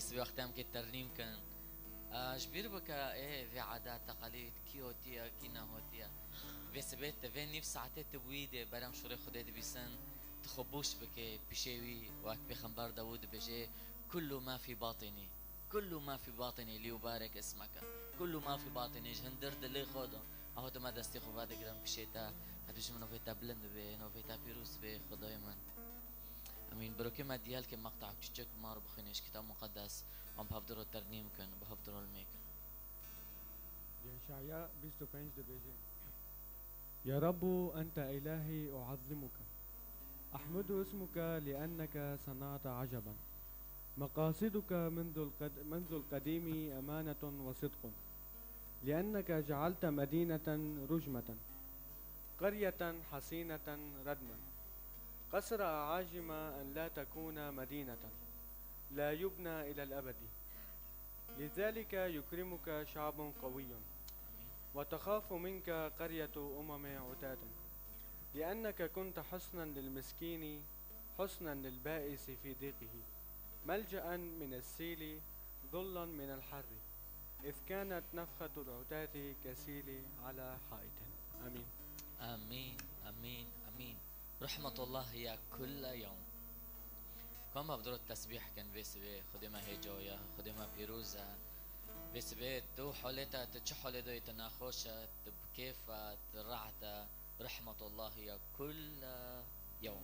بس بوقتام که ترنیم کن جبیر بکا في عادات تقاليد كيوتيا كينا هوتيا بس بيت في نفس ساعتين تبويده برام شوري خديد بيسن تخبوش بك بشيوي وقت بخنبار داود بجي كل ما في باطني كل ما في باطني ليبارك اسمك كل ما في باطني جهندر دلي خدا اهو ما دستي خو بعد كده بشيتا هتش منو فيتا بلند به نو فيتا بيروس به خدای من امين بروكي ما ديال كم مقطع كتشك مار بخينش كتاب مقدس ام بهفدرو ترنيم كن بهفدرو الميك يشعياء 25 دبيجي يا رب أنت إلهي أعظمك أحمد اسمك لأنك صنعت عجبا مقاصدك منذ القديم أمانة وصدق لأنك جعلت مدينة رجمة قرية حصينة ردما قصر عاجم أن لا تكون مدينة لا يبنى إلى الأبد لذلك يكرمك شعب قوي وتخاف منك قرية عتاة لأنك كنت حصنا للمسكين حصنا للبائس في ضيقه ملجأ من السيل ظلا من الحر إذ كانت نفخة العتاة كسيل على حائط. آمين آمين آمين آمين. رحمة الله هي كل يوم. كما بدر التسبيح كان بيسبي خدمة هجويا خدمة بيروزا بيسبي دو حولتا تشحول دو يتناخوشة بكيفة رعتا. رحمة الله هي كل يوم.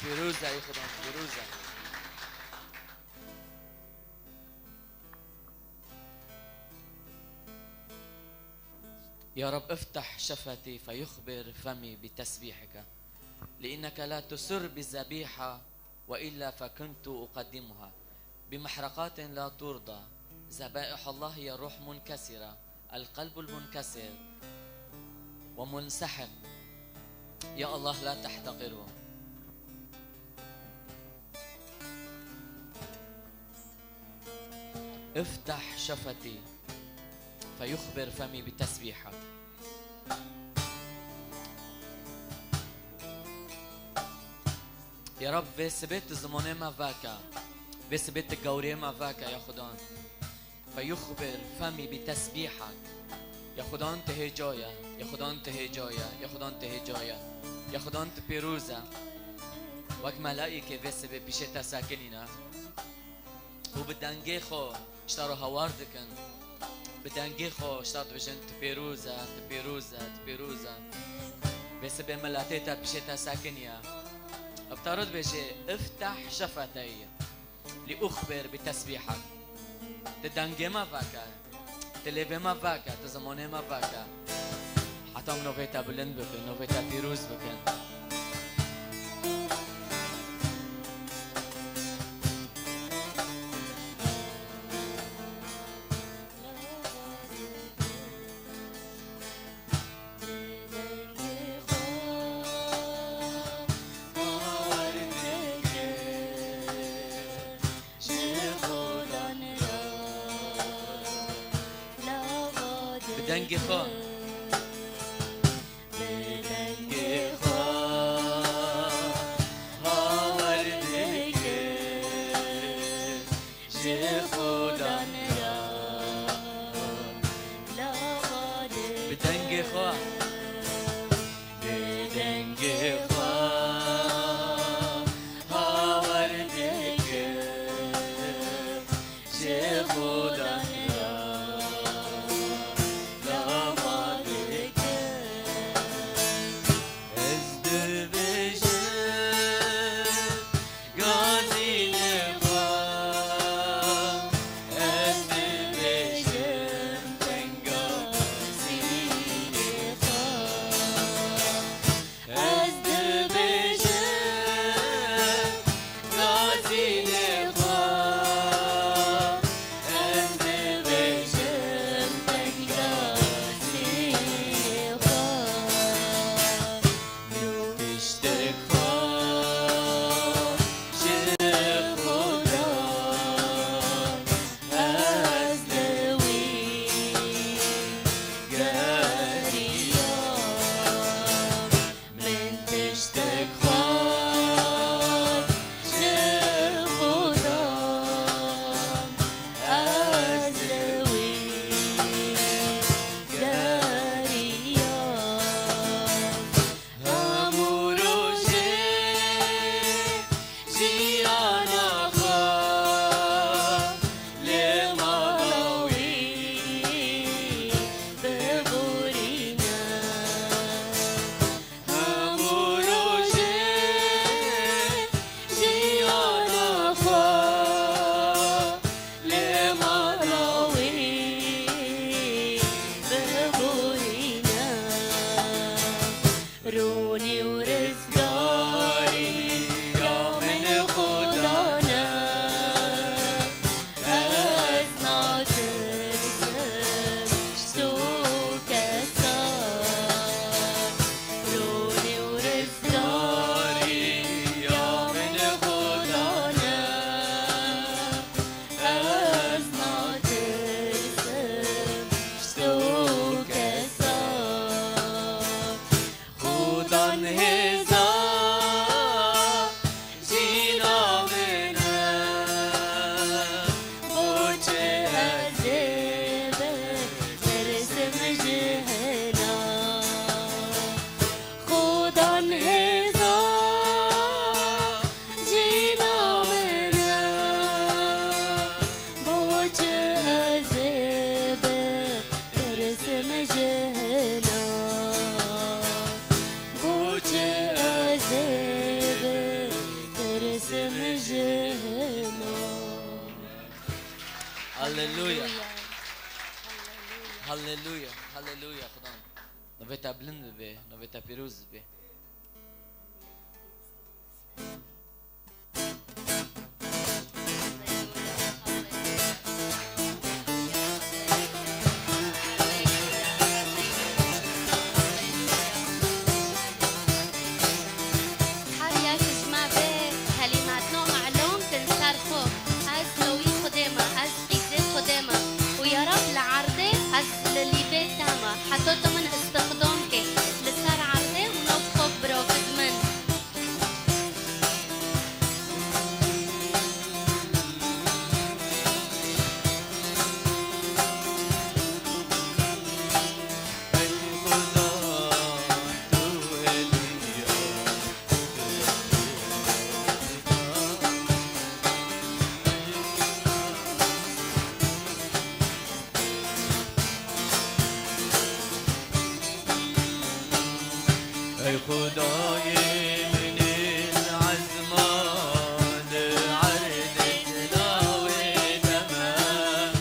فيروزة يا خدام فيروزة. يا رب افتح شفتي فيخبر فمي بتسبيحك، لأنك لا تسر بالذبيحة وإلا فكنت أقدمها. بمحرقات لا ترضى، ذبائح الله هي روح منكسرة، القلب المنكسر ومنسحق يا الله لا تحتقره. افتح شفتي فيخبر فمي بتسبيحك. يا رب بسبت زمانه ما فاكا، بسبت الجوري ما فاكا يا خدان، فيخبر فمي بتسبيحك. يا خدان تهي جاية، يا خدان تهي جاية، يا خدان تهي جاية، يا خدان تبيروزة وك ملائكة بسبت بشتا ساكنينا وبدنجي خو اشتروا هواردكن، بدنجي خو اشتروا بجن تبيروزة تبيروزة تبيروزة بسبت ملاتيتا بشتا ساكنيا. افترض بيجي افتح شفتي لأخبر بتسبيحك. تدنجي ما فاكا، تليفي ما فاكا، تزموني ما فاكا، حتى نوفيتا بلند بكن، نوفيتا بيروز بكن. بدنجي خو بدنجي خو هاوردك جي خودان بدنجي خو بدنجي خو هاوردك جي خودان مجهنا بوچه عذاب ترسم جهنا. هللويا هللويا هللويا خدان نویتا بلند به نویتا پیروز به. حتى من استخدامك لسر عرضه ونبخب براكد من خدای من العزمان عرضت ناوي تمام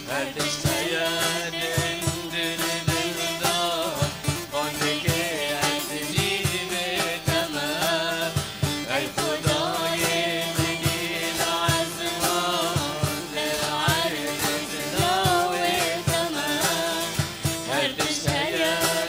هتشتيان اندر النار قندك عزني بتمام اي خدای من العزمان عرضت ناوي تمام هتشتيان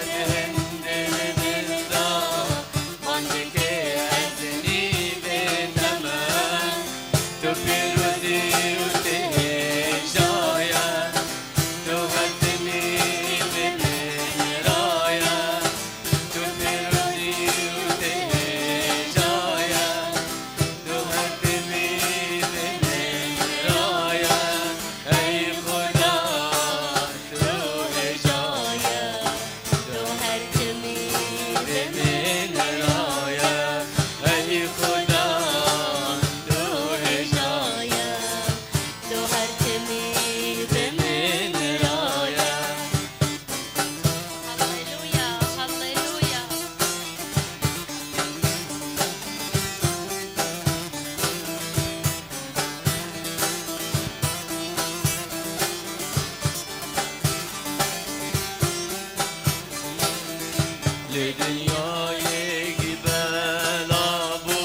لدنیای جبال آبو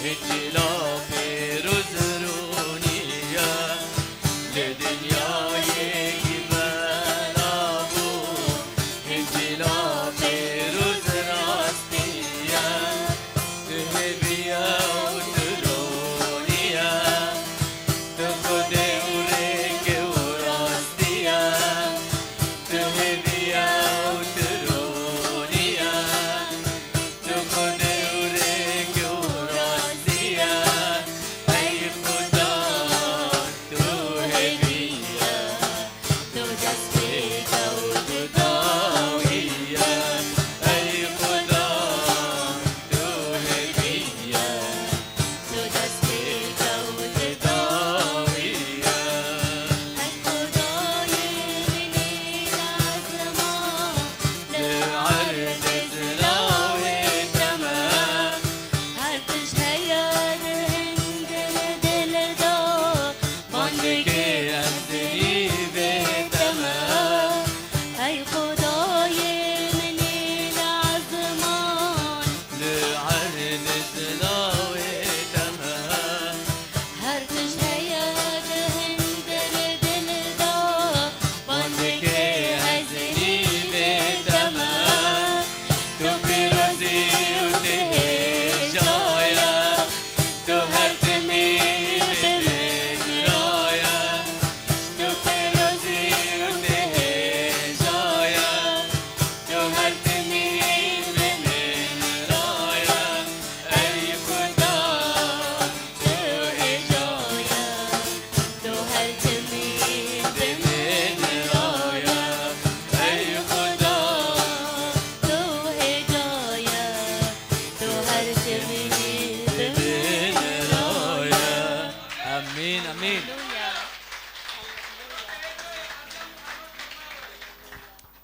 اجلا پیروز رونیه لدنیای جبال آبو اجلا پیروز راستیه تهبیه و ترونیه تخده و رنگ و راستیه تهبیه و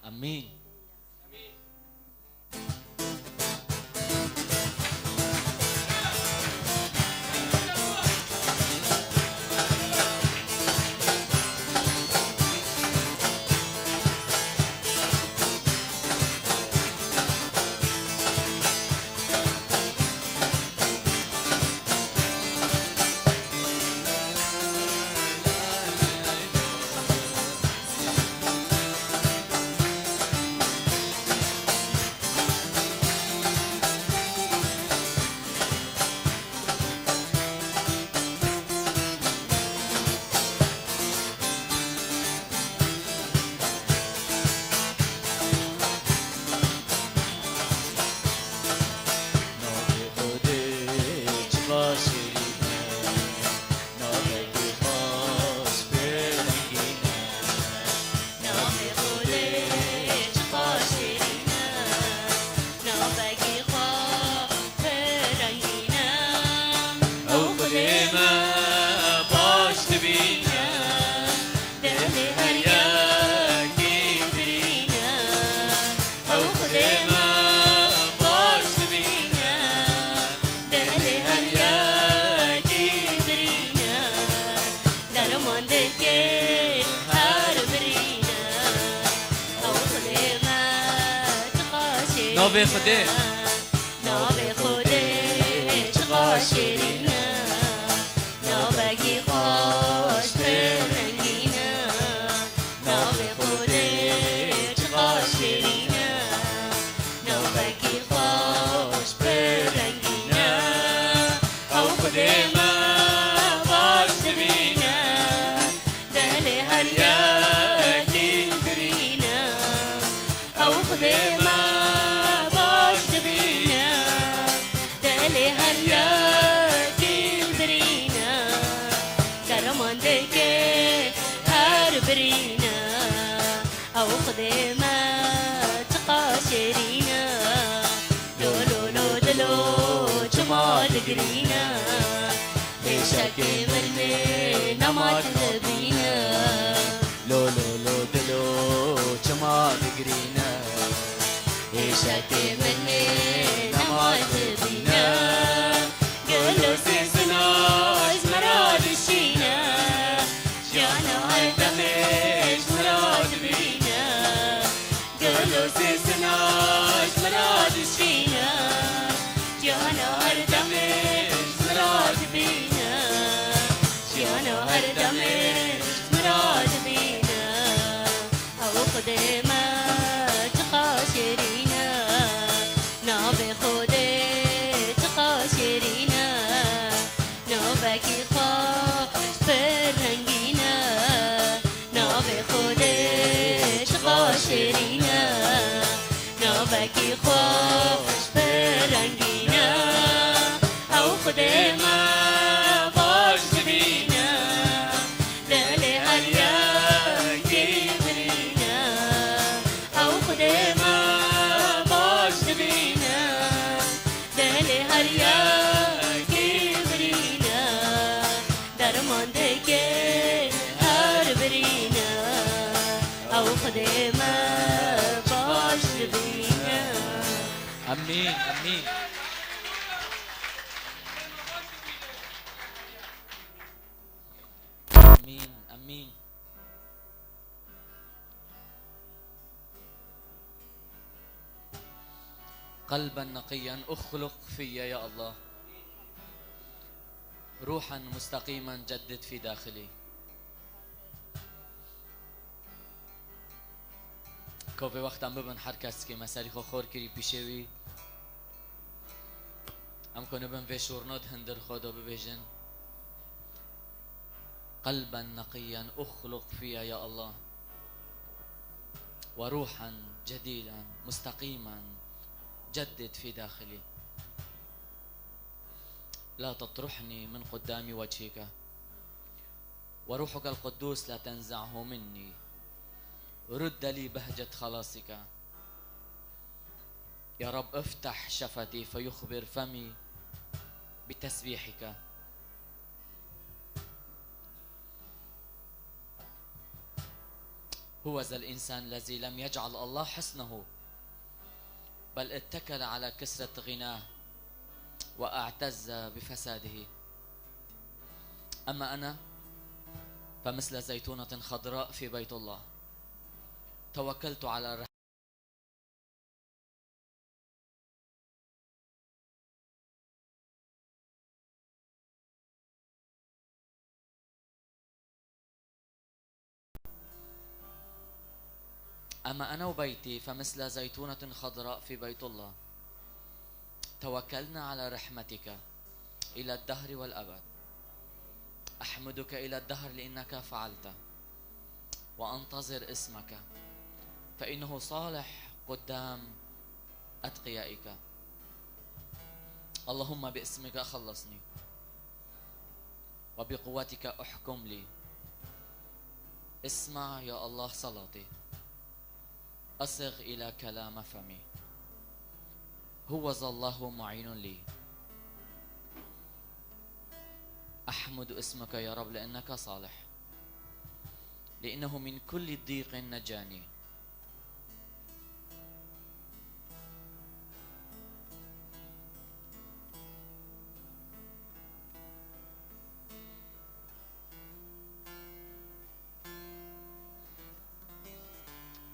امين. نوبي خدي نوبي خدي تقاشرينا نوبي خوش برنجينا نوبي خدي تقاشرينا نوبي خوش برنجينا أو خدي ما باش تبينا دهلي هرياكي برينا أو خدي ما أو خدمة تقاشرينا لو لو لو دلو جمال قرينا ليشك مرمينا ما تذبينا لو لو لو دلو جمال قرينا ليشك مرمينا ما تذبينا قولوا سيسناش مراد الشينا جانا هالدمج مراد بينا قولوا سيسناش مراد الشينا جانا هالدمج مراد بينا جانا هالدمج مراد بينا أو خدمة تقاشرينا نابي خدي تقاشرينا نوبكي خوش برنجينا نوبي خدي تقاشرينا نوبكي خوش برنجينا أو خدي ما باش تبينا لالي هرياكي برينا أو خدي ما باش تبينا لالي هرياكي برينا درمان دكي هر برينا أو خدي ما باش تبينا. أمين أمين. أمين أمين. قلبا نقيا اخلق في يا الله روحا مستقيما جدد في داخلي. كوفي وقت عم ببن حركس كي مسالي خو خور كري بيشوي ام كونو بن في شورنود هندر خودو ببيجن قلبا نقيا اخلق فيا يا الله وروحا جديدا مستقيما جدد في داخلي. لا تطرحني من قدام وجهك وروحك القدوس لا تنزعه مني. رد لي بهجة خلاصك يا رب. افتح شفتي فيخبر فمي بتسبيحك. هو ذا الإنسان الذي لم يجعل الله حسنه، بل اتكل على كثرة غناه واعتز بفساده. أما أنا فمثل زيتونة خضراء في بيت الله، توكلت على الرحمة. أما أنا وبيتي فمثل زيتونة خضراء في بيت الله، توكلنا على رحمتك إلى الدهر والأبد. أحمدك إلى الدهر لأنك فعلت، وأنتظر اسمك فإنه صالح قدام أتقيائك. اللهم باسمك خلصني، وبقوتك احكم لي. اسمع يا الله صلاتي، أصغ إلى كلام فمي. هو ذا الله معين لي. أحمد اسمك يا رب لأنك صالح، لأنه من كل ضيق نجاني.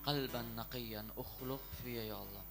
قلبا نقيا اخلق في يا الله.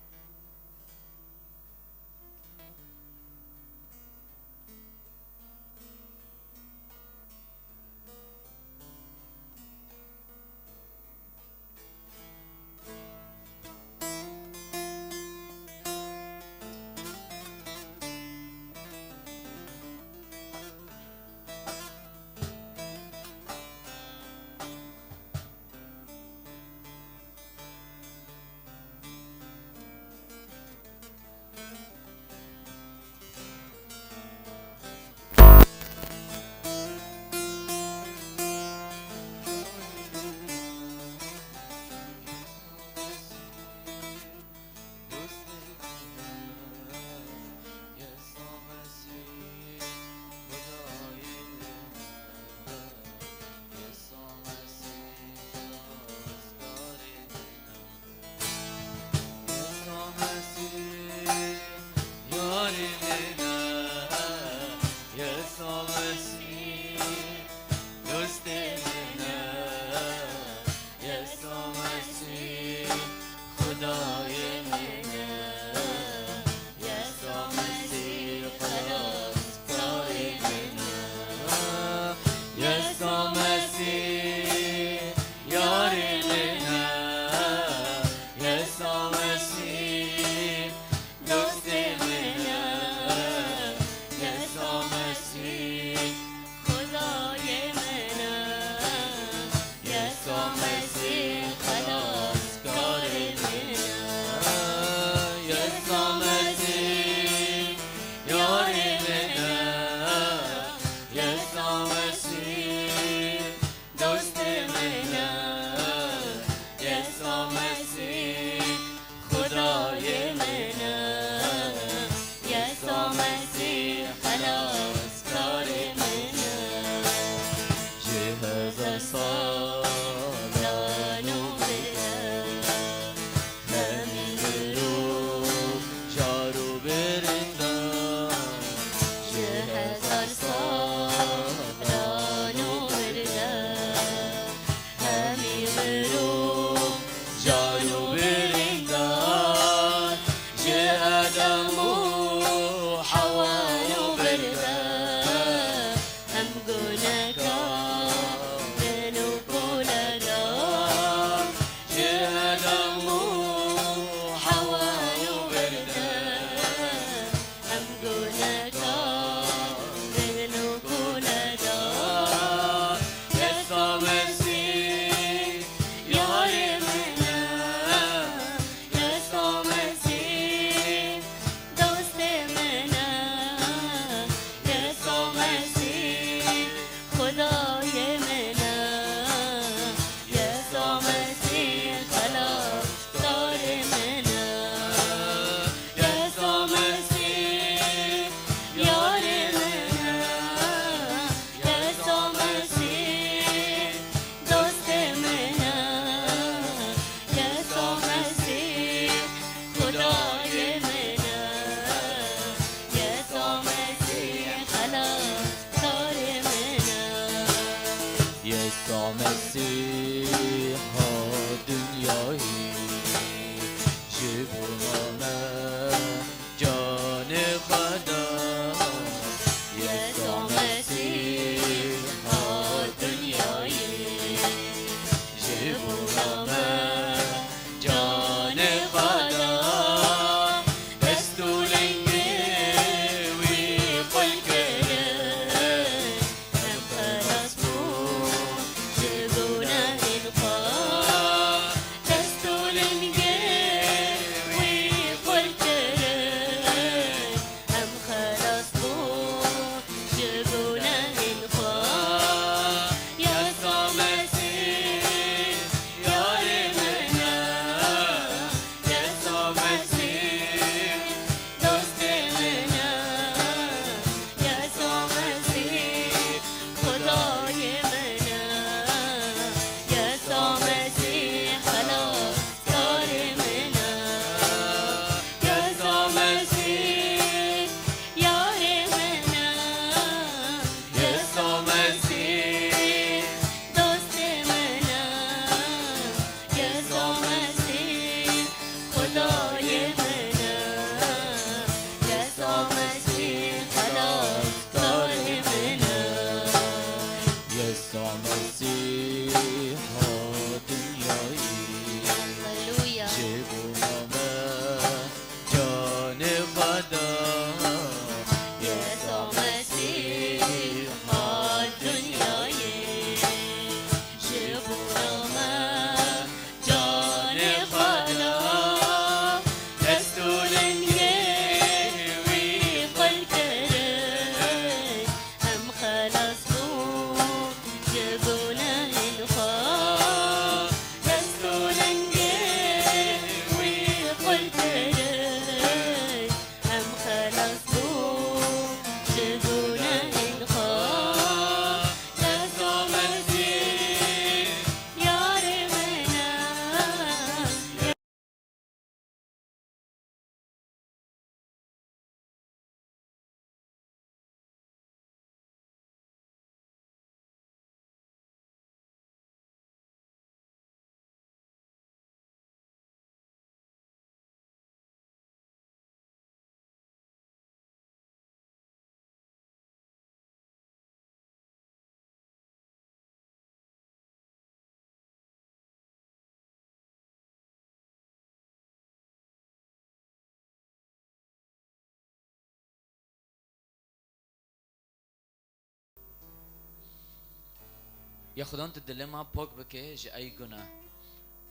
یا خودان تدلما پاک بکه جه ای گناه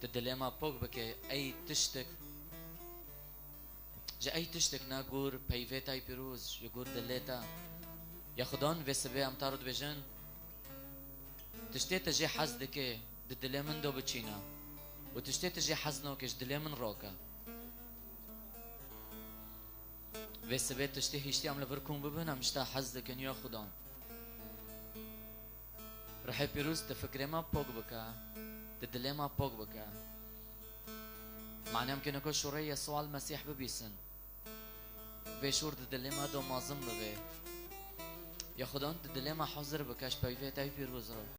تدلما پاک بکه ای تشتک جه ای تشتک نگور پیوت ای پیروز جگور دلیتا یا خودان و سبه امتارو دبجن تشتیت جه حز دکه ددلی من دو بچینا و تشتیت جه حز نوکش دلی من روکا و سبه تشتی هشتی عمل برکون ببینم اشتا حز دکن یا خودان رح پیروز تفکر ما پاک بکا تدلی ما پاک بکا معنی ممکن اکو شوره یسوع المسیح ببیسن و شور تدلی ما دو مازم ببه یا خودان تدلی ما حاضر بکش پیوه تای پیروز رو